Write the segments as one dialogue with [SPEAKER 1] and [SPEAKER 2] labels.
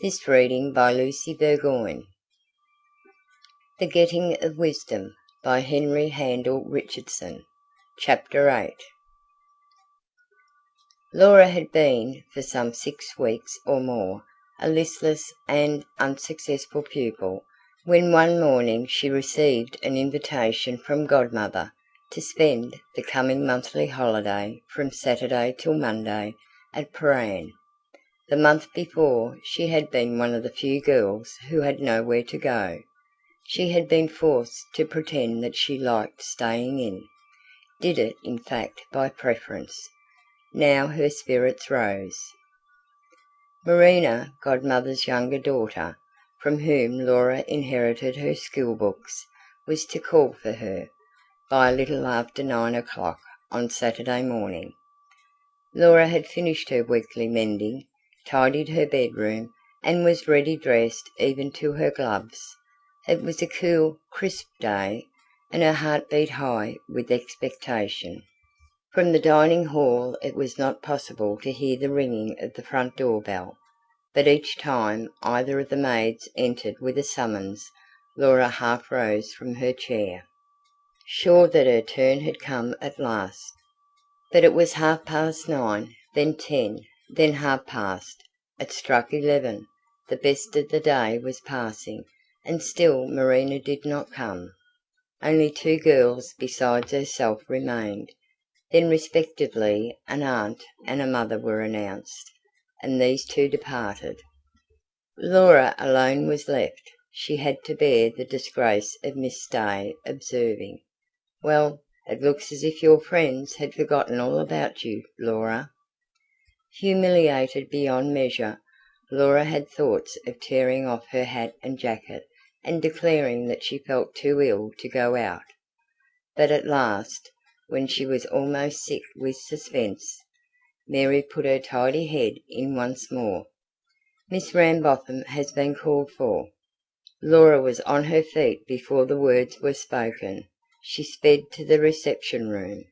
[SPEAKER 1] This reading by Lucy Burgoyne. The Getting of Wisdom by Henry Handel Richardson. Chapter 8. Laura had been, for some 6 weeks or more, a listless and unsuccessful pupil, when one morning she received an invitation from Godmother to spend the coming monthly holiday from Saturday till Monday at Prahran. The month before, she had been one of the few girls who had nowhere to go. She had been forced to pretend that she liked staying in, did it in fact by preference. Now her spirits rose. Marina, Godmother's younger daughter, from whom Laura inherited her schoolbooks, was to call for her, by a little after 9 o'clock on Saturday morning. Laura had finished her weekly mending, tidied her bedroom, and was ready dressed even to her gloves. It was a cool, crisp day, and her heart beat high with expectation. From the dining hall it was not possible to hear the ringing of the front door bell, but each time either of the maids entered with a summons, Laura half rose from her chair, sure that her turn had come at last. But it was 9:30, then 10, then 10:30. It struck 11. The best of the day was passing, and still Marina did not come. Only 2 girls besides herself remained. Then respectively an aunt and a mother were announced, and these 2 departed. Laura alone was left. She had to bear the disgrace of Miss Day observing, "Well, it looks as if your friends had forgotten all about you, Laura." Humiliated beyond measure, Laura had thoughts of tearing off her hat and jacket and declaring that she felt too ill to go out. But at last, when she was almost sick with suspense, Mary put her tidy head in once more. "Miss Rambotham has been called for." Laura was on her feet before the words were spoken. She sped to the reception room.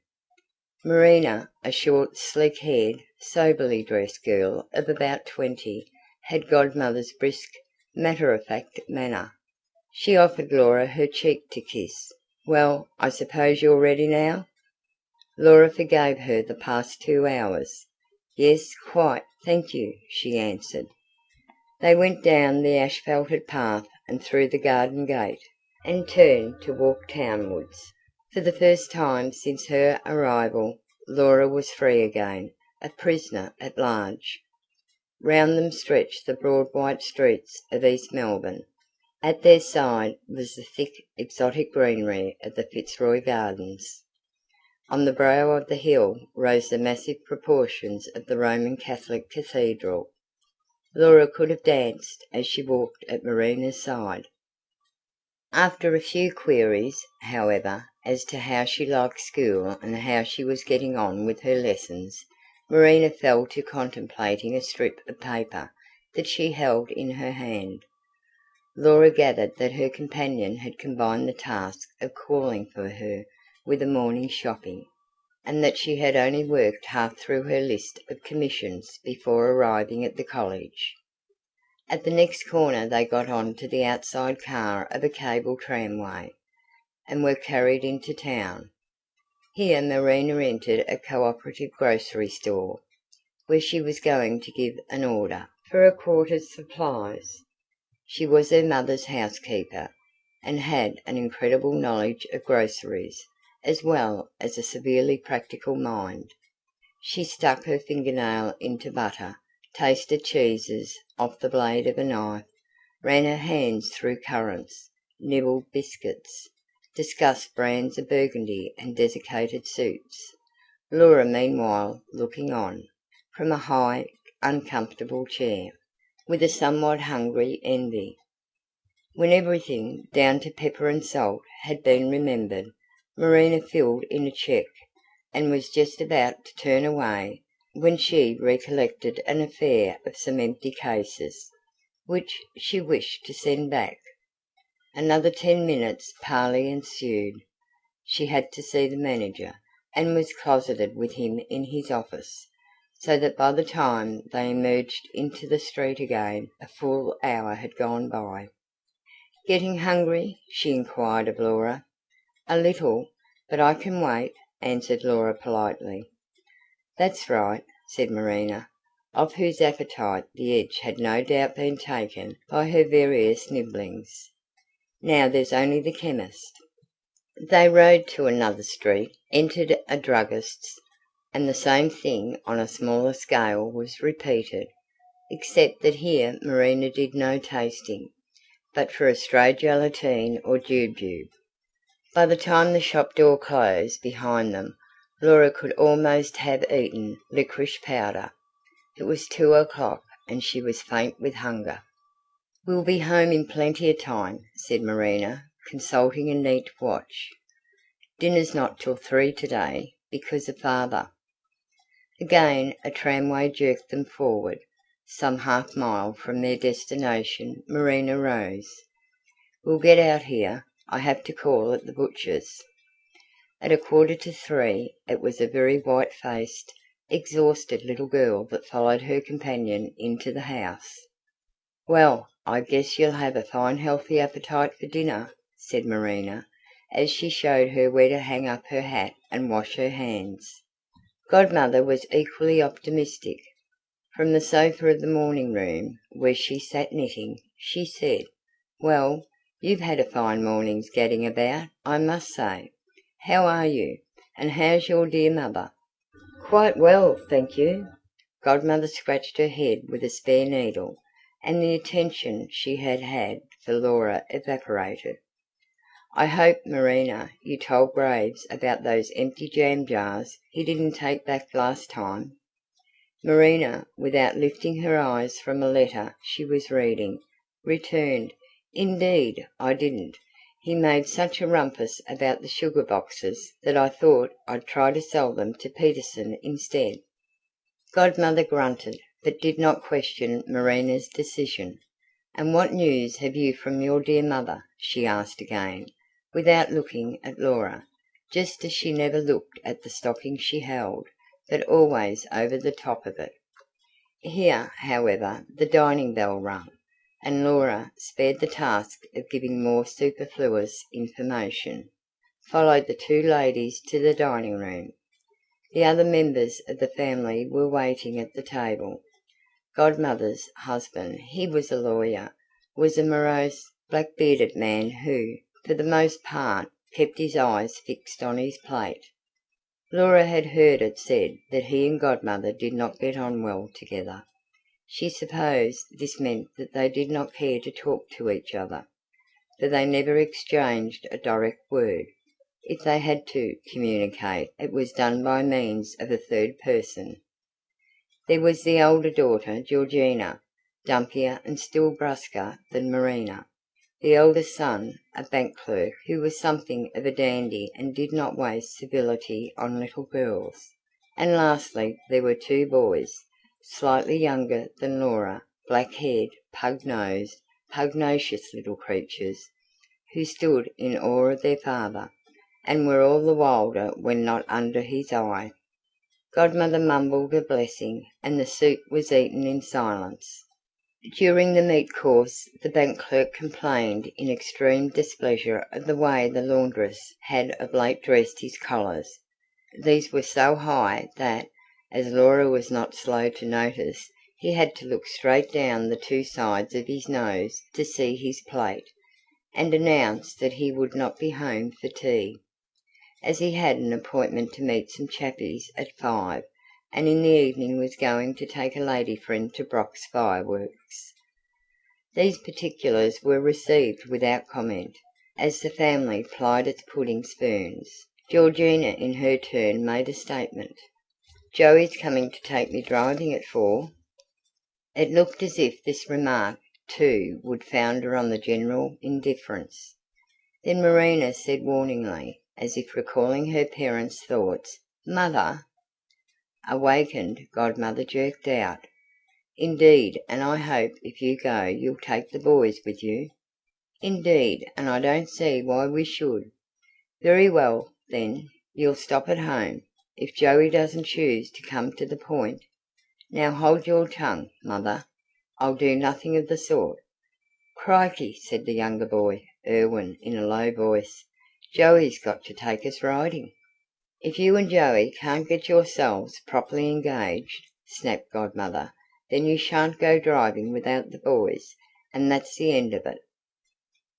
[SPEAKER 1] Marina, a short, sleek-haired, soberly dressed girl of about 20, had Godmother's brisk, matter-of-fact manner. She offered Laura her cheek to kiss. "Well, I suppose you're ready now?" Laura forgave her the past 2 hours. "Yes, quite, thank you," she answered. They went down the asphalted path and through the garden gate, and turned to walk townwards. For the first time since her arrival, Laura was free again, a prisoner at large. Round them stretched the broad white streets of East Melbourne. At their side was the thick exotic greenery of the Fitzroy Gardens. On the brow of the hill rose the massive proportions of the Roman Catholic Cathedral. Laura could have danced as she walked at Marina's side. After a few queries, however, as to how she liked school and how she was getting on with her lessons, Marina fell to contemplating a strip of paper that she held in her hand. Laura gathered that her companion had combined the task of calling for her with a morning's shopping, and that she had only worked half through her list of commissions before arriving at the college. At the next corner they got on to the outside car of a cable tramway, and were carried into town. Here Marina entered a cooperative grocery store, where she was going to give an order for a quarter's supplies. She was her mother's housekeeper, and had an incredible knowledge of groceries, as well as a severely practical mind. She stuck her fingernail into butter, tasted cheeses off the blade of a knife, ran her hands through currants, nibbled biscuits, discussed brands of burgundy and desiccated suits, Laura meanwhile looking on, from a high, uncomfortable chair, with a somewhat hungry envy. When everything, down to pepper and salt, had been remembered, Marina filled in a cheque, and was just about to turn away, when she recollected an affair of some empty cases, which she wished to send back. Another 10 minutes' parley ensued. She had to see the manager, and was closeted with him in his office. so that by the time they emerged into the street again a full hour had gone by. "Getting hungry?" she inquired of Laura. "A little, but I can wait," answered Laura politely. "That's right," said Marina, off whose appetite the edge had no doubt been taken by her various nibblings. "Now there's only the chemist." They rode to another street, entered a druggist's, and the same thing on a smaller scale was repeated, except that here Marina did no tasting, but for a stray gelatine or jujube. By the time the shop door closed behind them, Laura could almost have eaten licorice powder. It was 2 o'clock, and she was faint with hunger. "We'll be home in plenty of time," said Marina, consulting a neat watch. "Dinner's not till 3 today, because of father." Again a tramway jerked them forward. Some half-mile from their destination Marina rose. "We'll get out here. I have to call at the butcher's." At 2:45 it was a very white-faced, exhausted little girl that followed her companion into the house. "Well, I guess you'll have a fine healthy appetite for dinner," said Marina, as she showed her where to hang up her hat and wash her hands. Godmother was equally optimistic. From the sofa of the morning room, where she sat knitting, she said, "Well, you've had a fine morning's gadding about, I must say. How are you? And how's your dear mother?" "Quite well, thank you." Godmother scratched her head with a spare needle, and the attention she had had for Laura evaporated. "I hope, Marina, you told Graves about those empty jam jars he didn't take back last time?" Marina, without lifting her eyes from a letter she was reading, returned, "Indeed, I didn't. He made such a rumpus about the sugar boxes that I thought I'd try to sell them to Peterson instead." Godmother grunted, but did not question Marina's decision. "And what news have you from your dear mother?" she asked again, without looking at Laura, just as she never looked at the stocking she held, but always over the top of it. Here, however, the dining bell rang, and Laura, spared the task of giving more superfluous information, followed the two ladies to the dining room. The other members of the family were waiting at the table. Godmother's husband, he was a lawyer, was a morose, black-bearded man who, for the most part, kept his eyes fixed on his plate. Laura had heard it said that he and Godmother did not get on well together. She supposed this meant that they did not care to talk to each other, for they never exchanged a direct word. If they had to communicate, it was done by means of a third person. There was the elder daughter, Georgina, dumpier and still brusquer than Marina; the eldest son, a bank clerk who was something of a dandy and did not waste civility on little girls; and lastly there were two boys, slightly younger than Laura, black-haired, pug-nosed, pugnacious little creatures, who stood in awe of their father, and were all the wilder when not under his eye. Godmother mumbled a blessing, and the soup was eaten in silence. During the meat course the bank clerk complained in extreme displeasure of the way the laundress had of late dressed his collars. These were so high that, as Laura was not slow to notice, he had to look straight down the two sides of his nose to see his plate, and announce that he would not be home for tea, as he had an appointment to meet some chappies at 5, and in the evening was going to take a lady friend to Brock's fireworks. These particulars were received without comment, as the family plied its pudding spoons. Georgina in her turn made a statement. "Joey's coming to take me driving at 4." It looked as if this remark, too, would founder on the general indifference. Then Marina said warningly, as if recalling her parents' thoughts, "Mother!" Awakened, Godmother jerked out, "Indeed, and I hope if you go you'll take the boys with you." "Indeed, and I don't see why we should." "Very well, then, you'll stop at home, if Joey doesn't choose to come to the Point." Now hold your tongue, mother. I'll do nothing of the sort." "Crikey!" said the younger boy, Irwin, in a low voice. "Joey's got to take us riding." "If you and Joey can't get yourselves properly engaged," snapped Godmother, "then you shan't go driving without the boys, and that's the end of it."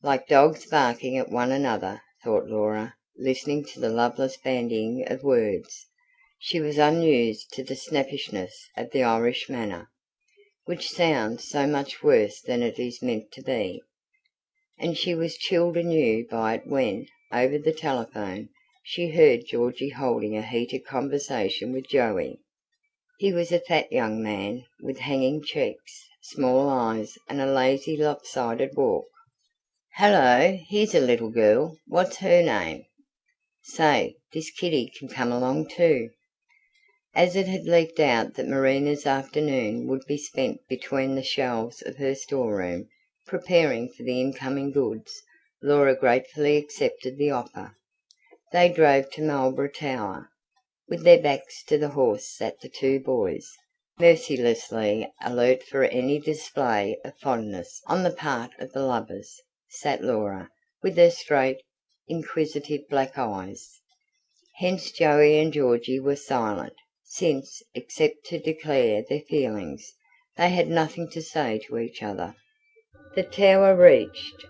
[SPEAKER 1] Like dogs barking at one another, thought Laura, listening to the loveless bandying of words. She was unused to the snappishness of the Irish manner, which sounds so much worse than it is meant to be, and she was chilled anew by it when, over the telephone, she heard Georgie holding a heated conversation with Joey. He was a fat young man, with hanging cheeks, small eyes, and a lazy, lopsided walk. "Hello, here's a little girl. What's her name? Say, this kitty can come along too." As it had leaked out that Marina's afternoon would be spent between the shelves of her storeroom, preparing for the incoming goods, Laura gratefully accepted the offer. They drove to Marlborough Tower. With their backs to the horse sat the two boys, mercilessly alert for any display of fondness on the part of the lovers. Sat Laura, with her straight, inquisitive black eyes. Hence Joey and Georgie were silent, since, except to declare their feelings, they had nothing to say to each other. The tower reached,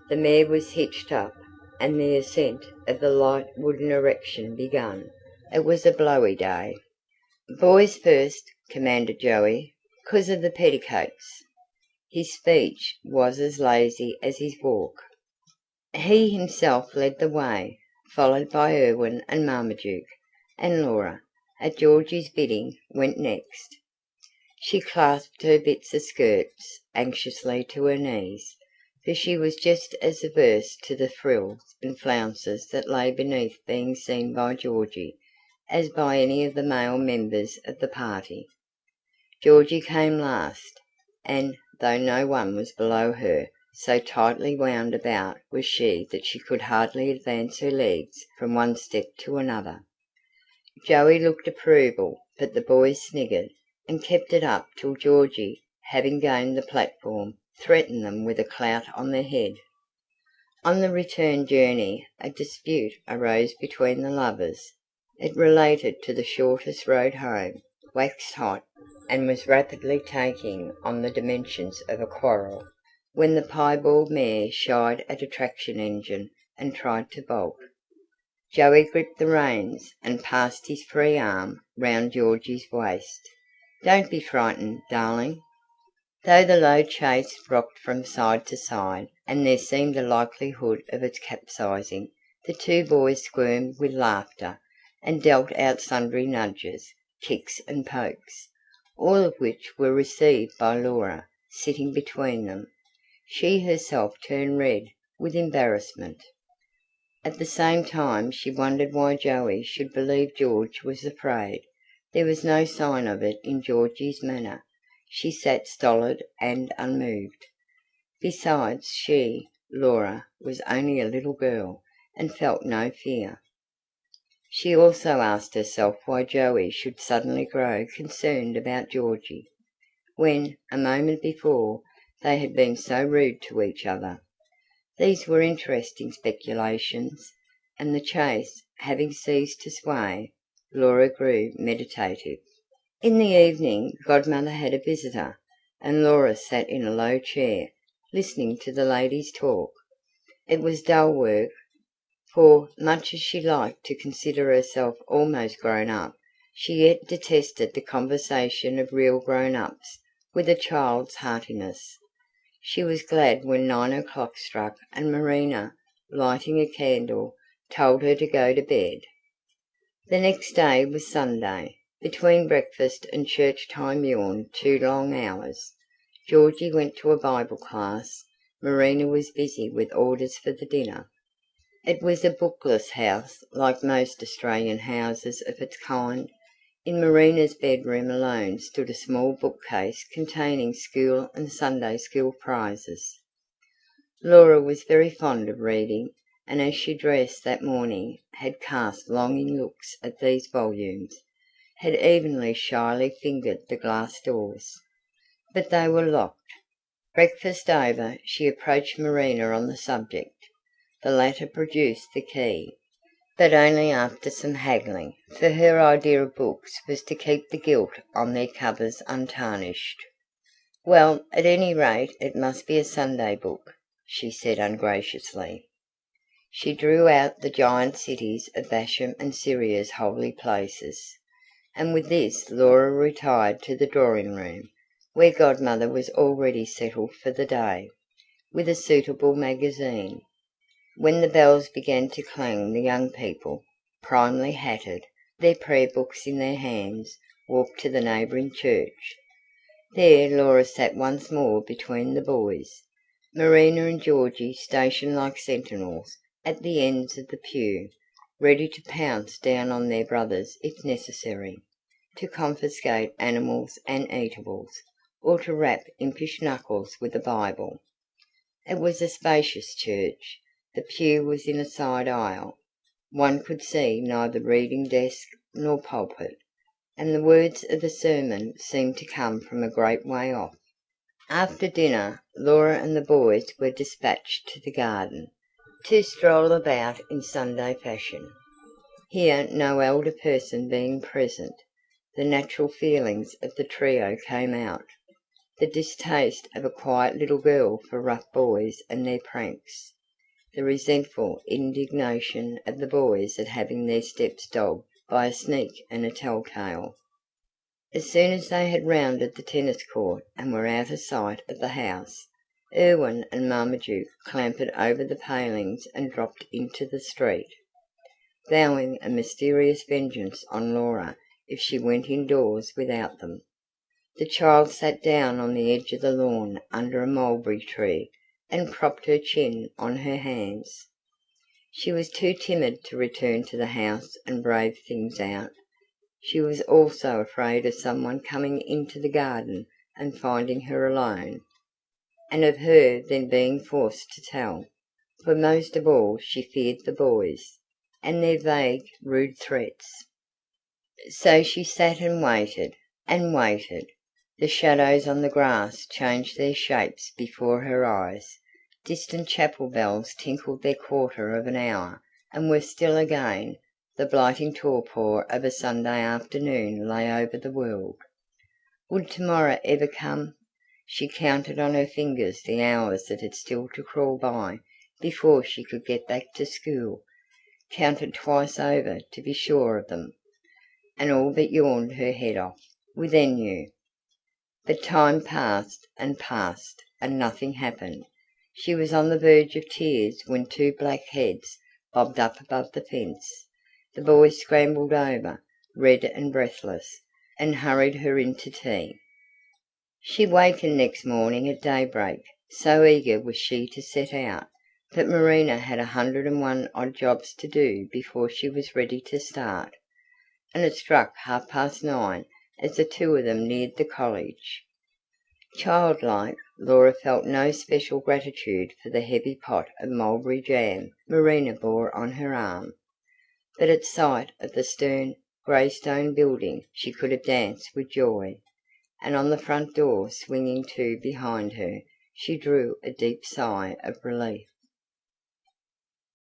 [SPEAKER 1] the mare was hitched up, and the ascent of the light wooden erection begun. It was a blowy day. "Boys first," commanded Joey, "'cause of the petticoats." His speech was as lazy as his walk. He himself led the way, followed by Irwin and Marmaduke, and Laura, at Georgie's bidding, went next. She clasped her bits of skirts anxiously to her knees, for she was just as averse to the frills and flounces that lay beneath being seen by Georgie as by any of the male members of the party. Georgie came last, and, though no one was below her, so tightly wound about was she that she could hardly advance her legs from one step to another. Joey looked approval, but the boys sniggered, and kept it up till Georgie, having gained the platform, threatened them with a clout on the head. On the return journey a dispute arose between the lovers. It related to the shortest road home, waxed hot, and was rapidly taking on the dimensions of a quarrel, when the piebald mare shied at a traction engine and tried to bolt. Joey gripped the reins and passed his free arm round Georgie's waist. "Don't be frightened, darling." Though the low chaise rocked from side to side, and there seemed a likelihood of its capsizing, the two boys squirmed with laughter, and dealt out sundry nudges, kicks and pokes, all of which were received by Laura, sitting between them. She herself turned red with embarrassment. At the same time she wondered why Joey should believe George was afraid. There was no sign of it in Georgie's manner. She sat stolid and unmoved. Besides, she, Laura, was only a little girl, and felt no fear. She also asked herself why Joey should suddenly grow concerned about Georgie, when, a moment before, they had been so rude to each other. These were interesting speculations, and the chaise having ceased to sway, Laura grew meditative. In the evening Godmother had a visitor, and Laura sat in a low chair, listening to the ladies talk. It was dull work, for, much as she liked to consider herself almost grown up, she yet detested the conversation of real grown-ups with a child's heartiness. She was glad when 9 o'clock struck and Marina, lighting a candle, told her to go to bed. The next day was Sunday. Between breakfast and church time yawned 2 long hours. Georgie went to a Bible class. Marina was busy with orders for the dinner. It was a bookless house, like most Australian houses of its kind. In Marina's bedroom alone stood a small bookcase containing school and Sunday school prizes. Laura was very fond of reading, and as she dressed that morning had cast longing looks at these volumes. had evenly shyly fingered the glass doors, but they were locked. Breakfast over, she approached Marina on the subject. The latter produced the key, but only after some haggling, for her idea of books was to keep the gilt on their covers untarnished. "Well, at any rate it must be a Sunday book," she said ungraciously. She drew out the giant cities of Bashan and Syria's holy places, and with this Laura retired to the drawing room, where Godmother was already settled for the day, with a suitable magazine. When the bells began to clang, the young people, primly hatted, their prayer books in their hands, walked to the neighbouring church. There Laura sat once more between the boys, Marina and Georgie stationed like sentinels at the ends of the pew, ready to pounce down on their brothers if necessary, to confiscate animals and eatables, or to rap impish knuckles with a Bible. It was a spacious church. The pew was in a side aisle. One could see neither reading desk nor pulpit, and the words of the sermon seemed to come from a great way off. After dinner, Laura and the boys were dispatched to the garden, to stroll about in Sunday fashion. Here, no elder person being present, the natural feelings of the trio came out. The distaste of a quiet little girl for rough boys and their pranks, the resentful indignation of the boys at having their steps dogged by a sneak and a telltale. As soon as they had rounded the tennis court and were out of sight of the house, Erwin and Marmaduke clambered over the palings and dropped into the street, vowing a mysterious vengeance on Laura if she went indoors without them. The child sat down on the edge of the lawn under a mulberry tree and propped her chin on her hands. She was too timid to return to the house and brave things out. She was also afraid of someone coming into the garden and finding her alone, and of her then being forced to tell. For most of all she feared the boys, and their vague, rude threats. So she sat and waited, and waited. The shadows on the grass changed their shapes before her eyes. Distant chapel bells tinkled their quarter of an hour, and were still again. The blighting torpor of a Sunday afternoon lay over the world. Would tomorrow ever come? She counted on her fingers the hours that had still to crawl by before she could get back to school, counted twice over to be sure of them, and all but yawned her head off with ennui. But time passed, and nothing happened. She was on the verge of tears when two black heads bobbed up above the fence. The boys scrambled over, red and breathless, and hurried her into tea. She wakened next morning at daybreak, so eager was she to set out, but Marina had 101 odd jobs to do before she was ready to start, and it struck 9:30 as the two of them neared the college. Childlike, Laura felt no special gratitude for the heavy pot of mulberry jam Marina bore on her arm, but at sight of the stern, grey stone building she could have danced with joy, and on the front door swinging to behind her she drew a deep sigh of relief.